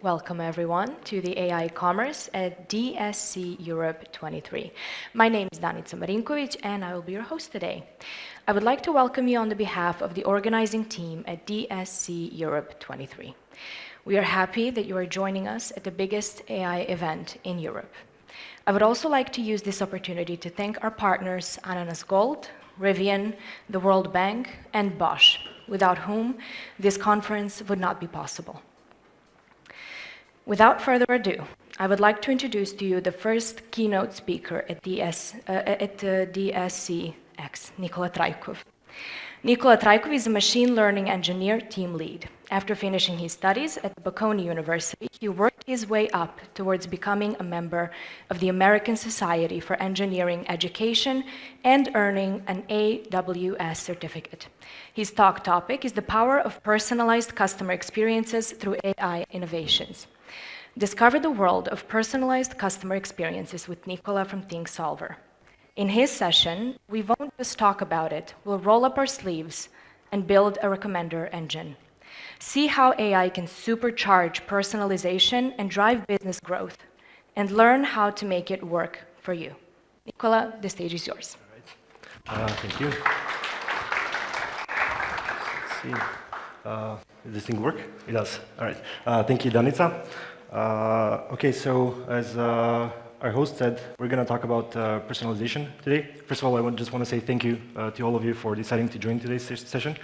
Welcome everyone to the AI Commerce at DSC Europe 23. My name is Danica Marinkovic and I will be your host today. I would like to welcome you on the behalf of the organizing team at DSC Europe 23. We are happy that you are joining us at the biggest AI event in Europe. I would also like to use this opportunity to thank our partners Ananas Gold, Rivian, the World Bank, and Bosch, without whom this conference would not be possible. Without further ado, I would like to introduce to you the first keynote speaker at DSCX, Nikola Trajkov. Nikola Trajkov is a machine learning engineer team lead. After finishing his studies at Bocconi University, he worked his way up towards becoming a member of the American Society for Engineering Education and earning an AWS certificate. His talk topic is the power of personalized customer experiences through AI innovations. Discover the world of personalized customer experiences with Nikola from ThinkSolver. In his session, we won't just talk about it, we'll roll up our sleeves and build a recommender engine. See how AI can supercharge personalization and drive business growth, and learn how to make it work for you. Nikola, the stage is yours. All right. Thank you. Let's see. Does this thing work? It does. All right. Thank you, Danica. Okay, so as our host said, we're going to talk about personalization today. First of all, I just want to say thank you to all of you for deciding to join today's session.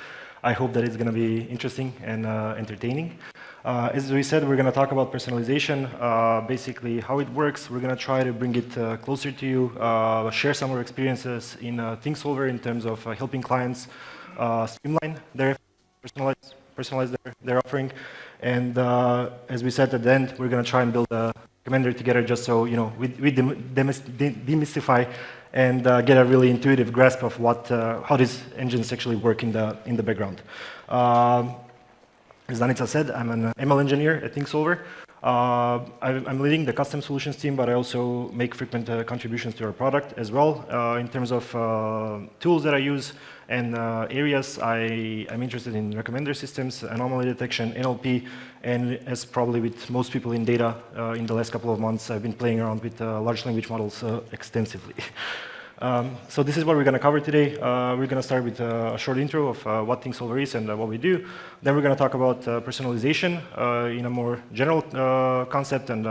I hope that it's going to be interesting and entertaining. As we said, we're going to talk about personalization, basically how it works. We're going to try to bring it closer to you, share some of our experiences in ThinkSolver in terms of helping clients streamline their personalize their offering. And as we said at the end, we're going to try and build a recommender together just so we demystify and get a really intuitive grasp of how these engines actually work in the background. As Danica said, I'm an ML engineer at ThinkSolver. I'm leading the custom solutions team, but I also make frequent contributions to our product as well. In terms of tools that I use and areas, I'm interested in recommender systems, anomaly detection, NLP, and as probably with most people in data, in the last couple of months, I've been playing around with large language models extensively. So this is what we're going to cover today. We're going to start with a short intro of what ThinkSolver is and what we do. Then we're going to talk about personalization in a more general concept and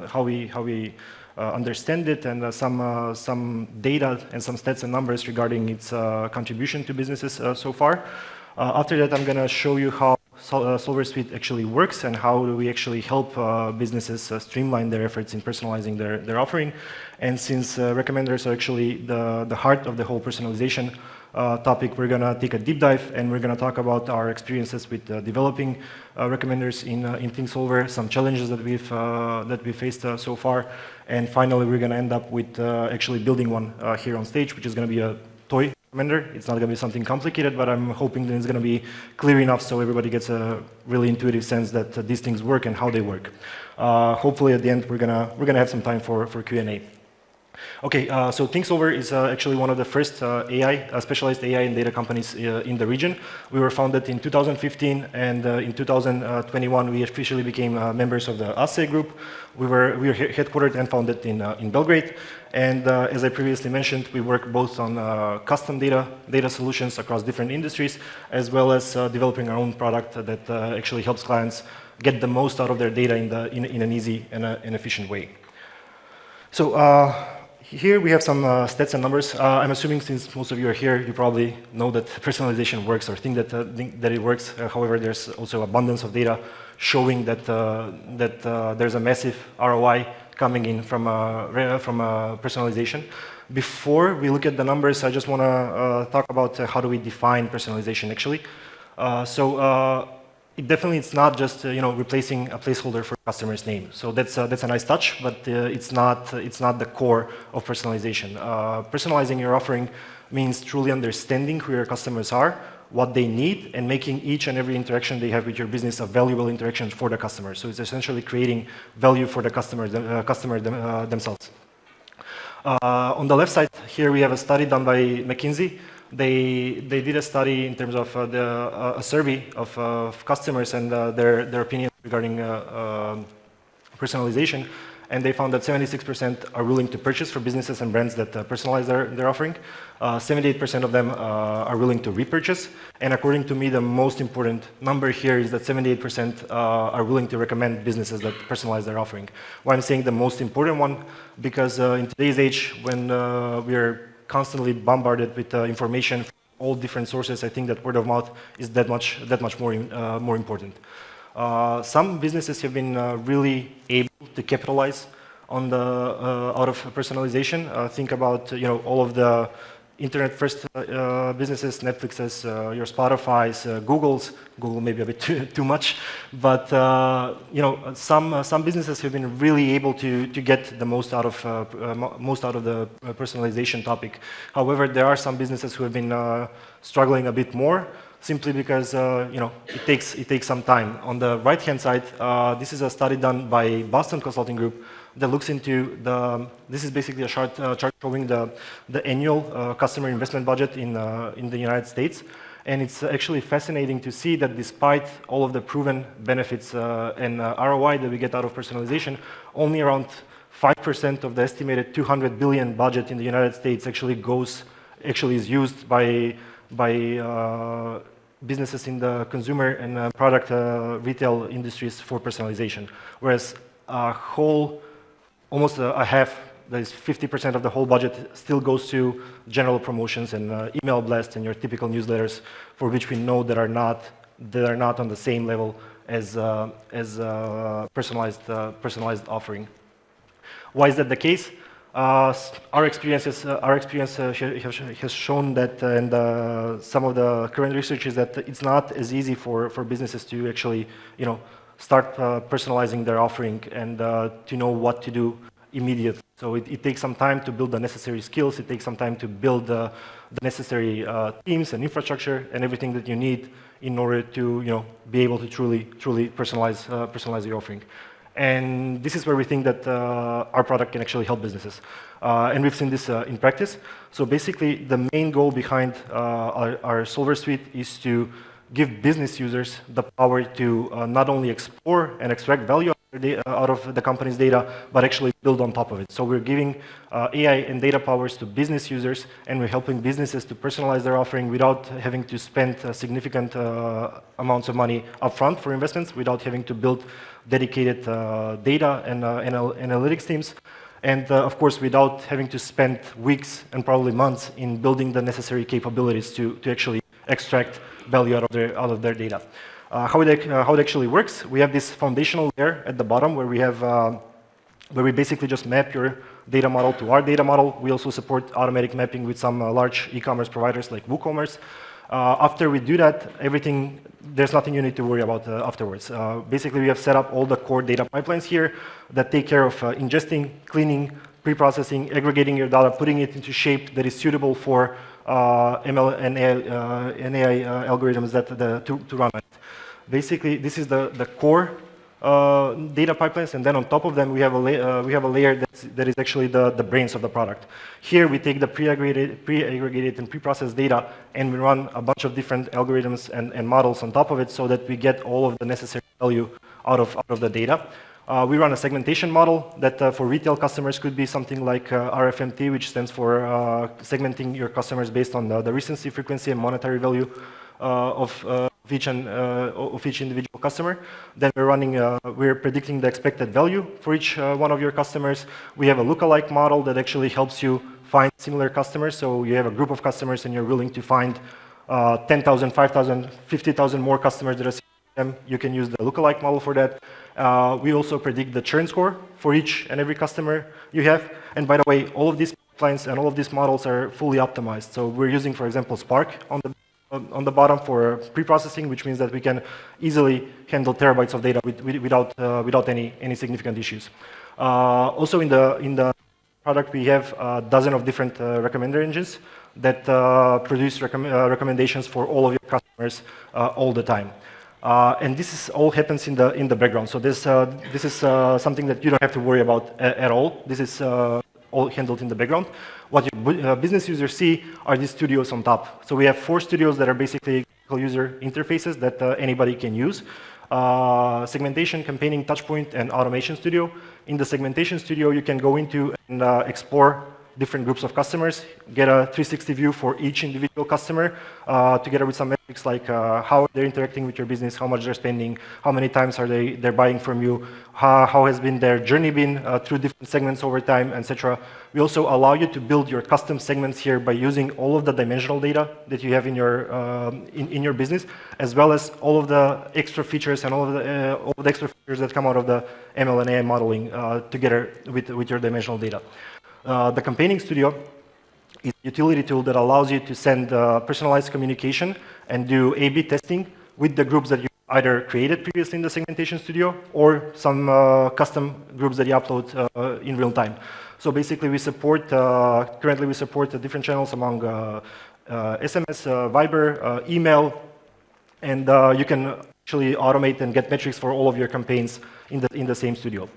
how we understand it, and some data and some stats and numbers regarding its contribution to businesses so far. After that, I'm going to show you how Solver Suite actually works and how do we actually help businesses streamline their efforts in personalizing their offering. And since recommenders are actually the heart of the whole personalization topic, we're going to take a deep dive and we're going to talk about our experiences with developing recommenders in ThinkSolver, some challenges that we've faced so far, and finally we're going to end up with actually building one here on stage, which is going to be a toy recommender. It's not going to be something complicated, but I'm hoping that it's going to be clear enough so everybody gets a really intuitive sense that these things work and how they work. Hopefully at the end we're gonna have some time for Q&A. Okay, so ThinkSolver is actually one of the first specialized AI and data companies in the region. We were founded in 2015, and in 2021 we officially became members of the DSC group. We were headquartered and founded in Belgrade, and as I previously mentioned, we work both on custom data solutions across different industries, as well as developing our own product that actually helps clients get the most out of their data in an easy and an efficient way. So here we have some stats and numbers. I'm assuming since most of you are here, you probably know that personalization works or think that it works. However, there's also abundance of data showing that there's a massive ROI coming in from personalization. Before we look at the numbers, I just want to talk about how do we define personalization actually. It's not just replacing a placeholder for a customer's name. So that's a nice touch, but it's not the core of personalization. Personalizing your offering means truly understanding who your customers are, what they need, and making each and every interaction they have with your business a valuable interaction for the customer. So it's essentially creating value for the customer themselves. On the left side here we have a study done by McKinsey. They did a study in terms of a survey of customers and their opinion regarding personalization, and they found that 76% are willing to purchase for businesses and brands that personalize their offering. 78% of them are willing to repurchase, and according to me, the most important number here is that 78% are willing to recommend businesses that personalize their offering. Why I'm saying the most important one, because in today's age, when we are constantly bombarded with information from all different sources, I think that word of mouth is that much more important. Some businesses have been really able to capitalize on the out of personalization. Think about all of the internet-first businesses, Netflixes, your Spotify's, Google's. Google maybe a bit too much, but some businesses have been really able to get the most out of the personalization topic. However, there are some businesses who have been struggling a bit more, simply because it takes some time. On the right-hand side, this is a study done by Boston Consulting Group that looks into this is basically a chart showing the annual customer investment budget in the United States. And it's actually fascinating to see that despite all of the proven benefits and ROI that we get out of personalization, only around 5% of the estimated 200 billion budget in the United States actually is used by businesses in the consumer and product retail industries for personalization, whereas almost a half, that is 50% of the whole budget, still goes to general promotions and email blasts and your typical newsletters, for which we know that are not on the same level as personalized offering. Why is that the case? Our experience has shown that, and some of the current research is that it's not as easy for businesses to actually, start personalizing their offering and to know what to do immediately. So it takes some time to build the necessary skills. It takes some time to build the necessary teams and infrastructure and everything that you need in order to, be able to truly personalize your offering. And this is where we think that our product can actually help businesses. And we've seen this in practice. So basically, the main goal behind our Solver Suite is to give business users the power to not only explore and extract value out of the company's data, but actually build on top of it. So we're giving AI and data powers to business users, and we're helping businesses to personalize their offering without having to spend significant amounts of money upfront for investments, without having to build dedicated data and analytics teams, and of course, without having to spend weeks and probably months in building the necessary capabilities to actually extract value out of their data. How it actually works, we have this foundational layer at the bottom where we basically just map your data model to our data model. We also support automatic mapping with some large e-commerce providers like WooCommerce. After we do that, there's nothing you need to worry about afterwards. Basically, we have set up all the core data pipelines here that take care of ingesting, cleaning, pre-processing, aggregating your data, putting it into shape that is suitable for ML and AI algorithms to run it. Basically, this is the core data pipelines, and then on top of them, we have a layer that is actually the brains of the product. Here, we take the pre-aggregated and pre-processed data, and we run a bunch of different algorithms and models on top of it, so that we get all of the necessary value out of the data. We run a segmentation model that for retail customers could be something like RFMT, which stands for segmenting your customers based on the recency, frequency, and monetary value of each individual customer. Then we're predicting the expected value for each one of your customers. We have a lookalike model that actually helps you find similar customers. So you have a group of customers and you're willing to find 10,000, 5,000, 50,000 more customers that are them. You can use the lookalike model for that. We also predict the churn score for each and every customer you have. And by the way, all of these pipelines and all of these models are fully optimized. So we're using, for example, Spark on the bottom for pre-processing, which means that we can easily handle terabytes of data without any significant issues. Also in the product, we have a dozen of different recommender engines that produce recommendations for all of your customers all the time. And this all happens in the background. So this is something that you don't have to worry about at all. This is all handled in the background. What your business users see are these studios on top. So we have 4 studios that are basically user interfaces that anybody can use. Segmentation, campaigning, touchpoint, and automation studio. In the segmentation studio, you can go into and explore different groups of customers, get a 360 view for each individual customer, together with some metrics like how they're interacting with your business, how much they're spending, how many times are they're buying from you, how has been their journey been through different segments over time, etc. We also allow you to build your custom segments here by using all of the dimensional data that you have in your in your business, as well as all of the extra features and all of the extra features that come out of the ML and AI modeling together with your dimensional data. The campaigning studio is a utility tool that allows you to send personalized communication and do A/B testing with the groups that you either created previously in the segmentation studio or some custom groups that you upload in real time. So basically, we support currently we support different channels among SMS, Viber, email, and you can actually automate and get metrics for all of your campaigns in the same studio.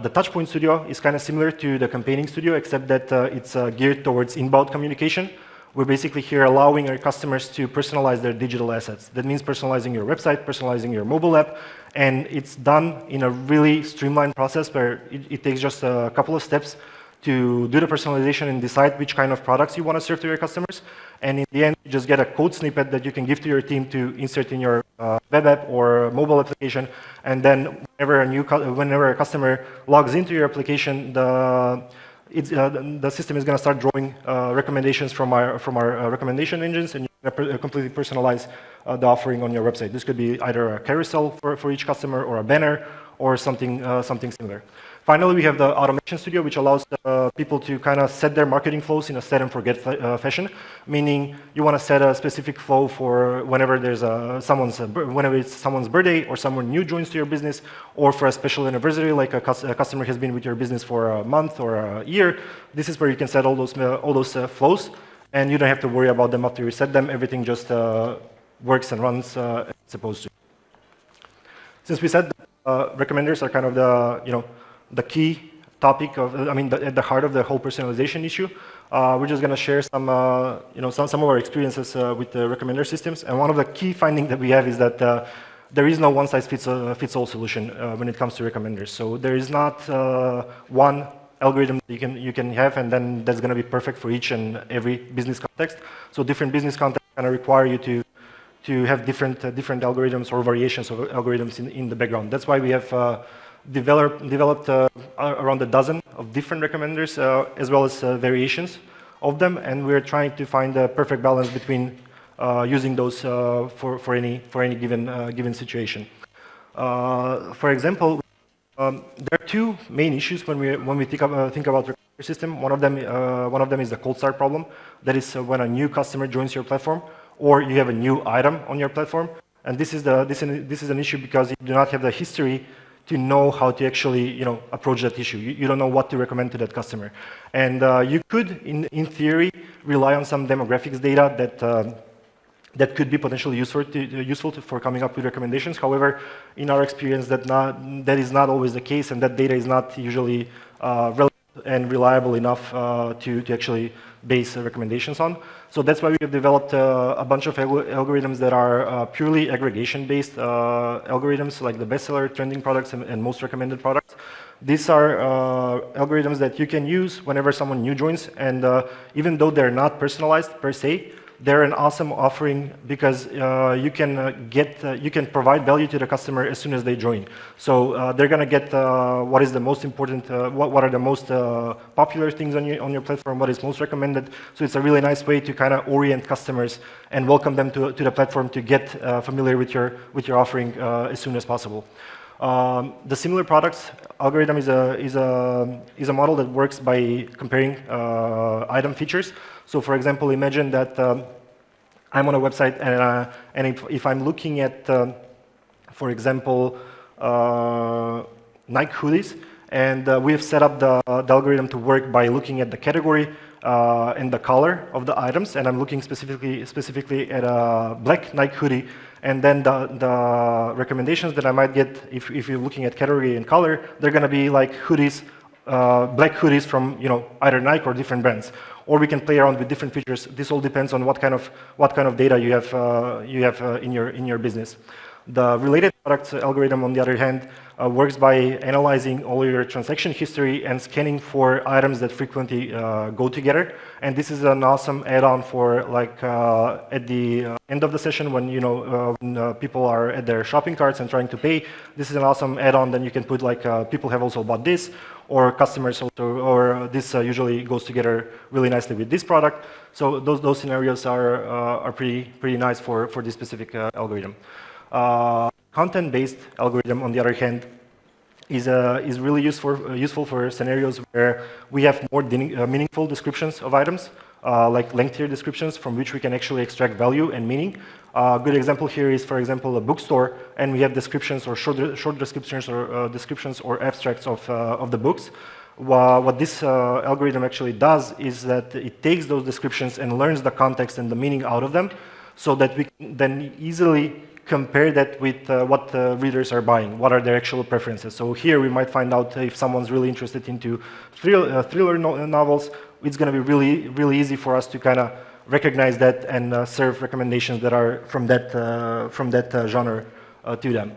The Touchpoint Studio is kind of similar to the Campaigning Studio, except that it's geared towards inbound communication. We're basically here allowing our customers to personalize their digital assets. That means personalizing your website, personalizing your mobile app, and it's done in a really streamlined process where it takes just a couple of steps to do the personalization and decide which kind of products you want to serve to your customers. And in the end, you just get a code snippet that you can give to your team to insert in your web app or mobile application. And then whenever a customer logs into your application, the system is going to start drawing recommendations from our recommendation engines, and you're going to completely personalize the offering on your website. This could be either a carousel for each customer, or a banner, or something similar. Finally, we have the Automation Studio, which allows people to kind of set their marketing flows in a set and forget fashion, meaning you want to set a specific flow for whenever there's whenever it's someone's birthday, or someone new joins to your business, or for a special anniversary, like a customer has been with your business for a month or a year. This is where you can set all those flows, and you don't have to worry about them after you set them. Everything just works and runs as it's supposed to. Since we said that recommenders are kind of the key topic at the heart of the whole personalization issue, we're just going to share some of our experiences with the recommender systems. And one of the key findings that we have is that there is no one-size-fits-all solution when it comes to recommenders. So there is not one algorithm that you can have, and then that's going to be perfect for each and every business context. So different business contexts kind of require you to have different algorithms or variations of algorithms in the background. That's why we have developed around a dozen of different recommenders, as well as variations of them, and we're trying to find the perfect balance between using those for any given situation. For example, there are two main issues when we think about recommender system. One of them is the cold start problem. That is when a new customer joins your platform, or you have a new item on your platform, and this is an issue because you do not have the history to know how to actually approach that issue. You don't know what to recommend to that customer, and you could, in theory, rely on some demographics data that could be potentially useful for coming up with recommendations. However, in our experience, that is not always the case, and that data is not usually relevant and reliable enough to actually base recommendations on. So that's why we have developed a bunch of algorithms that are purely aggregation-based algorithms, like the bestseller, trending products, and most recommended products. These are algorithms that you can use whenever someone new joins, and even though they're not personalized per se, they're an awesome offering because you can provide value to the customer as soon as they join. So they're going to get what is the most important, what are the most popular things on your platform, what is most recommended. So it's a really nice way to kind of orient customers and welcome them to the platform to get familiar with your offering as soon as possible. The similar products algorithm is a model that works by comparing item features. So, for example, imagine that I'm on a website, and if I'm looking at, for example, Nike hoodies, and we have set up the algorithm to work by looking at the category and the color of the items, and I'm looking specifically at a black Nike hoodie. And then the recommendations that I might get, if you're looking at category and color, they're going to be like hoodies, black hoodies from either Nike or different brands. Or we can play around with different features. This all depends on what kind of data you have in your business. The related product algorithm, on the other hand, works by analyzing all your transaction history and scanning for items that frequently go together. And this is an awesome add-on for like at the end of the session when when people are at their shopping carts and trying to pay. This is an awesome add-on. Then you can put like people have also bought this, or customers also, or this usually goes together really nicely with this product. So those scenarios are pretty nice for this specific algorithm. Content-based algorithm, on the other hand, is really useful for scenarios where we have more meaningful descriptions of items, like lengthier descriptions from which we can actually extract value and meaning. A good example here is, for example, a bookstore, and we have descriptions or short descriptions or descriptions or abstracts of the books. What this algorithm actually does is that it takes those descriptions and learns the context and the meaning out of them, so that we can then easily compare that with what the readers are buying, what are their actual preferences. So here we might find out if someone's really interested into thriller novels, it's going to be really easy for us to kind of recognize that and serve recommendations that are from that genre to them.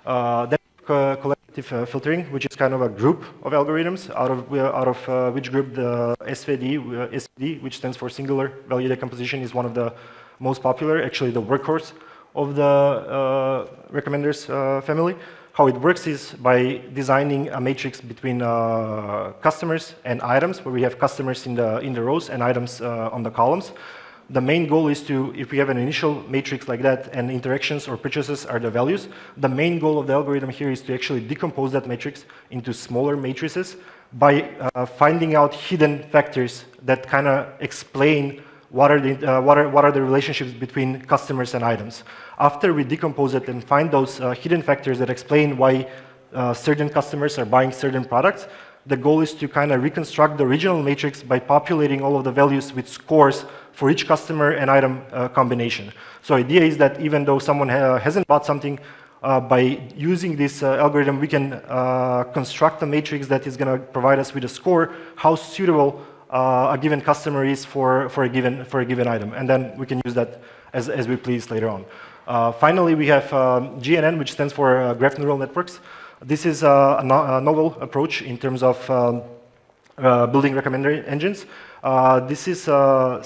Then collective filtering, which is kind of a group of algorithms out of which group the SVD, which stands for singular value decomposition, is one of the most popular, actually the workhorse of the recommenders family. How it works is by designing a matrix between customers and items, where we have customers in the rows and items on the columns. The main goal is to, if we have an initial matrix like that and interactions or purchases are the values, the main goal of the algorithm here is to actually decompose that matrix into smaller matrices by finding out hidden factors that kind of explain what are the relationships between customers and items. After we decompose it and find those hidden factors that explain why certain customers are buying certain products, the goal is to kind of reconstruct the original matrix by populating all of the values with scores for each customer and item combination. So the idea is that even though someone hasn't bought something, by using this algorithm, we can construct a matrix that is going to provide us with a score, how suitable a given customer is for a given item, and then we can use that as we please later on. Finally, we have GNN, which stands for graph neural networks. This is a novel approach in terms of building recommender engines. This is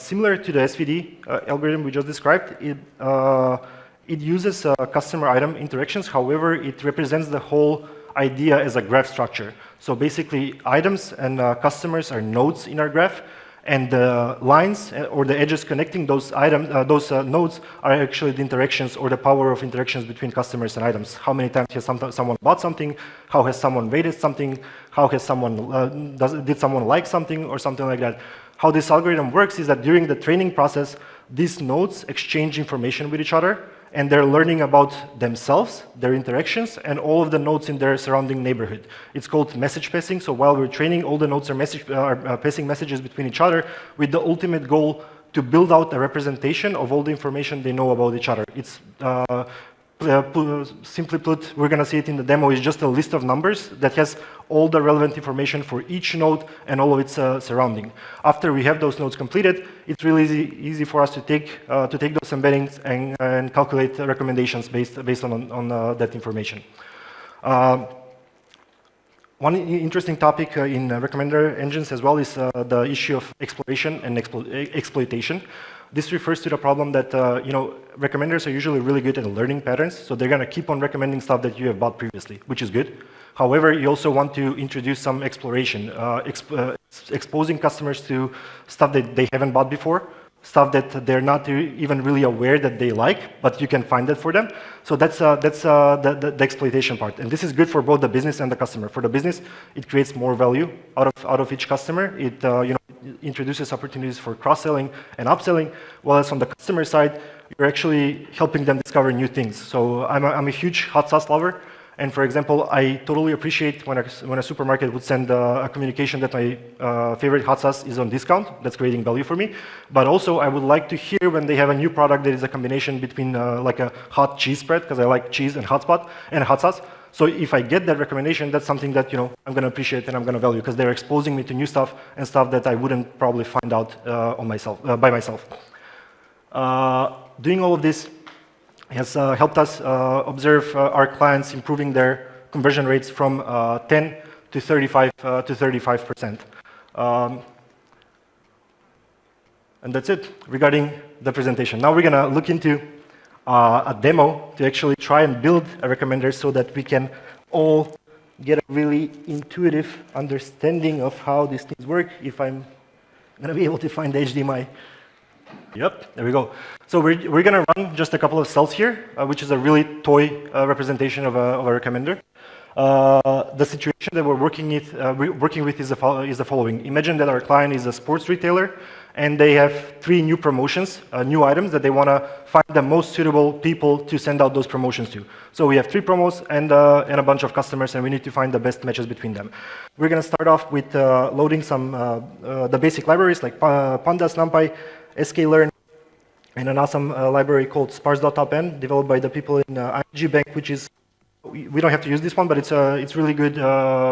similar to the SVD algorithm we just described. It uses customer item interactions. However, it represents the whole idea as a graph structure. So basically, items and customers are nodes in our graph, and the lines or the edges connecting those nodes are actually the interactions or the power of interactions between customers and items. How many times has someone bought something? How has someone rated something? How has someone did someone like something or something like that? How this algorithm works is that during the training process, these nodes exchange information with each other, and they're learning about themselves, their interactions, and all of the nodes in their surrounding neighborhood. It's called message passing. So while we're training, all the nodes are passing messages between each other with the ultimate goal to build out a representation of all the information they know about each other. It's simply put, we're going to see it in the demo, is just a list of numbers that has all the relevant information for each node and all of its surrounding. After we have those nodes completed, it's really easy for us to take those embeddings and calculate recommendations based on that information. One interesting topic in recommender engines as well is the issue of exploration and exploitation. This refers to the problem that recommenders are usually really good at learning patterns, so they're going to keep on recommending stuff that you have bought previously, which is good. However, you also want to introduce some exploration, exposing customers to stuff that they haven't bought before, stuff that they're not even really aware that they like, but you can find that for them. So that's the exploitation part, and this is good for both the business and the customer. For the business, it creates more value out of each customer. It introduces opportunities for cross-selling and upselling, whereas on the customer side, you're actually helping them discover new things. So I'm a huge hot sauce lover. And for example, I totally appreciate when a supermarket would send a communication that my favorite hot sauce is on discount. That's creating value for me. But also, I would like to hear when they have a new product that is a combination between like a hot cheese spread, because I like cheese and hot sauce. So if I get that recommendation, that's something that I'm going to appreciate and I'm going to value, because they're exposing me to new stuff and stuff that I wouldn't probably find out by myself. Doing all of this has helped us observe our clients improving their conversion rates from 10 to 35%. And that's it regarding the presentation. Now we're going to look into a demo to actually try and build a recommender so that we can all get a really intuitive understanding of how these things work. If I'm going to be able to find the HDMI. Yep, there we go. So we're going to run just a couple of cells here, which is a really toy representation of a recommender. The situation that we're working with is the following. Imagine that our client is a sports retailer, and they have 3 new promotions, new items that they want to find the most suitable people to send out those promotions to. So we have 3 promos and a bunch of customers, and we need to find the best matches between them. We're going to start off with loading some the basic libraries like Pandas, NumPy, sklearn, and an awesome library called sparse.append developed by the people in ING Bank, which is, we don't have to use this one, but it's really good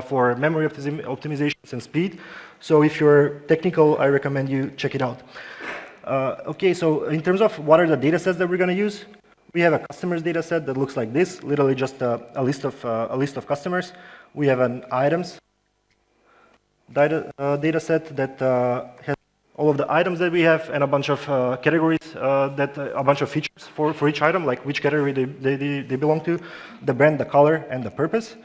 for memory optimizations and speed. So if you're technical, I recommend you check it out. Okay, so in terms of what are the data sets that we're going to use, we have a customers data set that looks like this, literally just a list of customers. We have an items data set that has all of the items that we have and a bunch of categories, a bunch of features for each item, like which category they belong to, the brand, the color, and the purpose.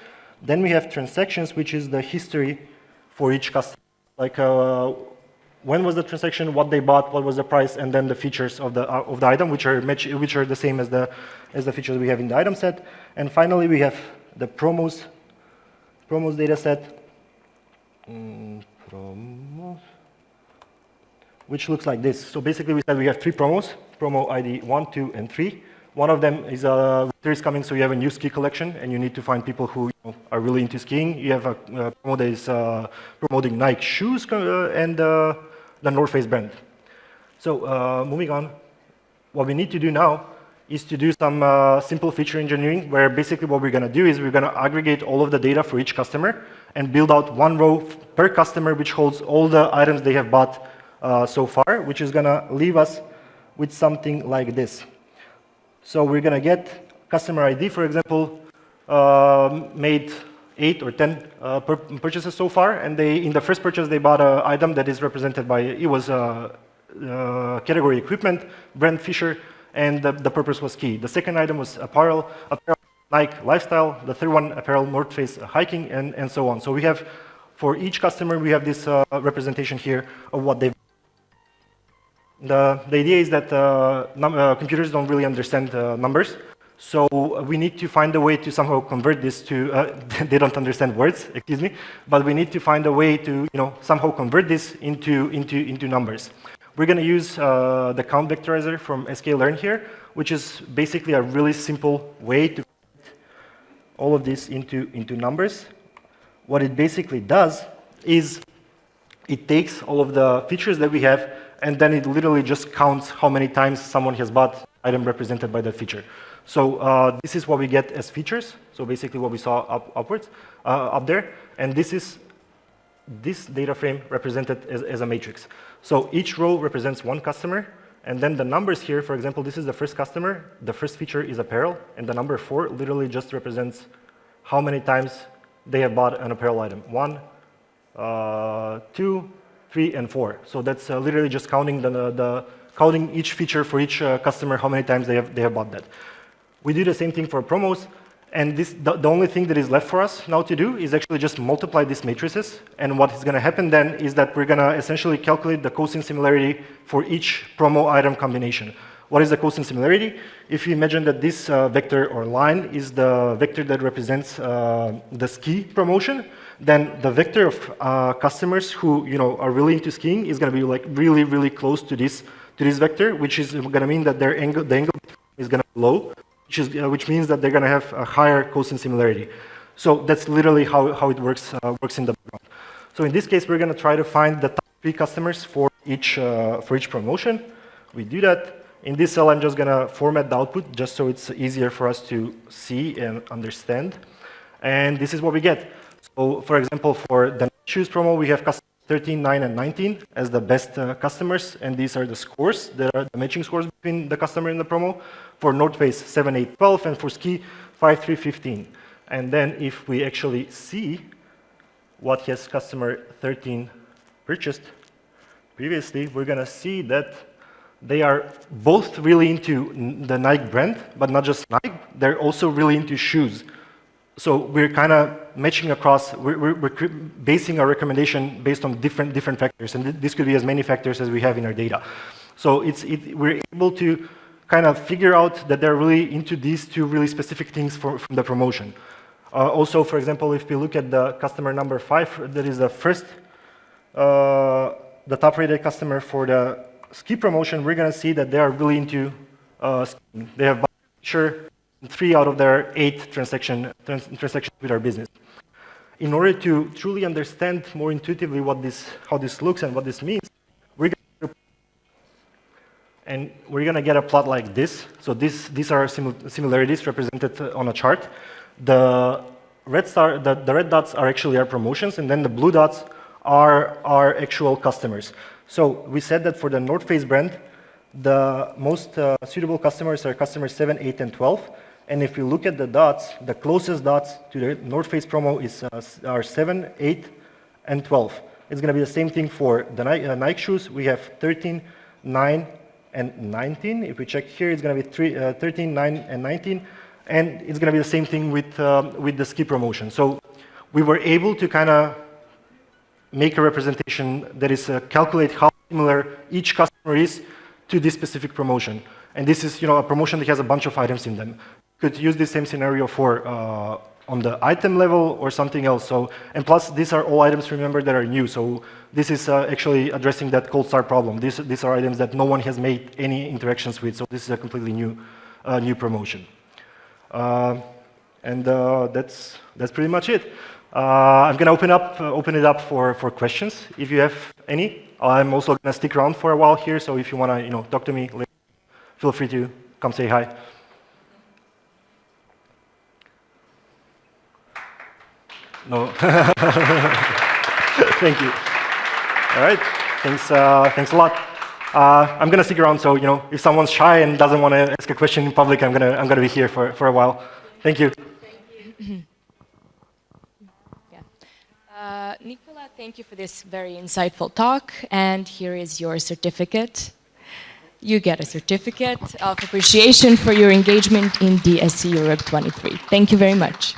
Then we have transactions, which is the history for each customer. Like when was the transaction, what they bought, what was the price, and then the features of the item, which are the same as the features we have in the item set. And finally, we have the promos data set, which looks like this. So basically, we said we have 3 promos: promo ID 1, 2, and 3. One of them is winter is coming, so you have a new ski collection, and you need to find people who are really into skiing. You have a promo that is promoting Nike shoes and the North Face brand. So moving on, what we need to do now is to do some simple feature engineering, where basically what we're going to do is we're going to aggregate all of the data for each customer and build out one row per customer, which holds all the items they have bought so far, which is going to leave us with something like this. So we're going to get customer ID, for example, made 8 or 10 purchases so far, and in the first purchase they bought an item that is represented by, it was category equipment, brand Fisher, and the purpose was ski. The second item was apparel Nike lifestyle. The third one, apparel North Face hiking, and so on. So we have, for each customer, we have this representation here of what they've. The idea is that computers don't really understand numbers, so we need to find a way to somehow convert this to, they don't understand words, excuse me, but we need to find a way to somehow convert this into numbers. We're going to use the count vectorizer from sklearn here, which is basically a really simple way to convert all of this into numbers. What it basically does is it takes all of the features that we have, and then it literally just counts how many times someone has bought item represented by that feature. So this is what we get as features. So basically what we saw up there, and this is this data frame represented as a matrix. So each row represents one customer, and then the numbers here, for example, this is the first customer, the first feature is apparel, and the number 4 literally just represents how many times they have bought an apparel item. 1, 2, 3, and 4. So that's literally just counting counting each feature for each customer, how many times they have bought that. We do the same thing for promos, and the only thing that is left for us now to do is actually just multiply these matrices. And what is going to happen then is that we're going to essentially calculate the cosine similarity for each promo item combination. What is the cosine similarity? If you imagine that this vector or line is the vector that represents the ski promotion, then the vector of customers who are really into skiing is going to be like really close to this vector, which is going to mean that the angle is going to be low, which means that they're going to have a higher cosine similarity. So that's literally how it works in the background. So in this case, we're going to try to find the top 3 customers for each promotion. We do that. In this cell, I'm just going to format the output just so it's easier for us to see and understand. And this is what we get. So, for example, for the shoes promo, we have customers 13, 9, and 19 as the best customers, and these are the scores. There are the matching scores between the customer and the promo. For North Face, 7, 8, 12, and for ski, 5, 3, 15. And then if we actually see what has customer 13 purchased previously, we're gonna see that they are both really into the Nike brand, but not just Nike, they're also really into shoes. So we're kind of matching across, we're basing our recommendation based on different factors, and this could be as many factors as we have in our data. So we're able to kind of figure out that they're really into these two really specific things from the promotion. Also, for example, if we look at the customer number 5, that is the first, the top-rated customer for the ski promotion, we're going to see that they are really into skiing. They have sure 3 out of their 8 transactions with our business. In order to truly understand more intuitively how this looks and what this means, we're going to get a plot like this. So these are similarities represented on a chart. The red dots are actually our promotions, and then the blue dots are our actual customers. So we said that for the North Face brand, the most suitable customers are customers 7, 8, and 12. And if you look at the dots, the closest dots to the North Face promo are 7, 8, and 12. It's going to be the same thing for the Nike shoes. We have 13, 9, and 19. If we check here, it's going to be 13, 9, and 19. And it's going to be the same thing with the ski promotion. So we were able to kind of make a representation that is calculate how similar each customer is to this specific promotion. And this is a promotion that has a bunch of items in them. Could use the same scenario for on the item level or something else. So, and plus, these are all items, remember, that are new. So this is actually addressing that cold start problem. These are items that no one has made any interactions with. So this is a completely new promotion. That's pretty much it. I'm going to open it up for questions if you have any. I'm also going to stick around for a while here. So if you want to talk to me later, feel free to come say hi. No. Thank you. All right. Thanks a lot. I'm gonna stick around, so if someone's shy and doesn't want to ask a question in public, I'm gonna be here for a while. Thank you. Thank you. Nikola, thank you for this very insightful talk, and here is your certificate. You get a certificate of appreciation for your engagement in DSC Europe 23. Thank you very much.